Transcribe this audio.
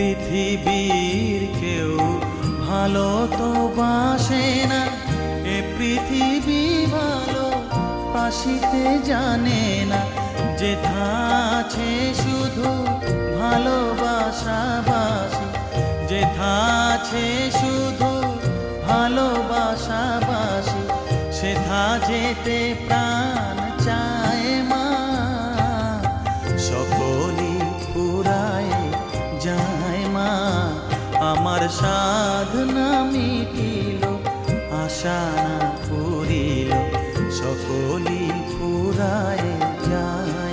পৃথিবীর কেউ ভালো তো বাসে না, এ পৃথিবী ভালো বাসিতে জানে না। যেথা আছে শুধু ভালোবাসাবাসি, যেথা আছে শুধু ভালোবাসাবাসি, সেথা যেতে প্রাণ চায় মা। সকলই ফুরায় যায় মা, আমার সাধনা মিটিল, আশা না পুরিল, সকলই ফুরায় যায়।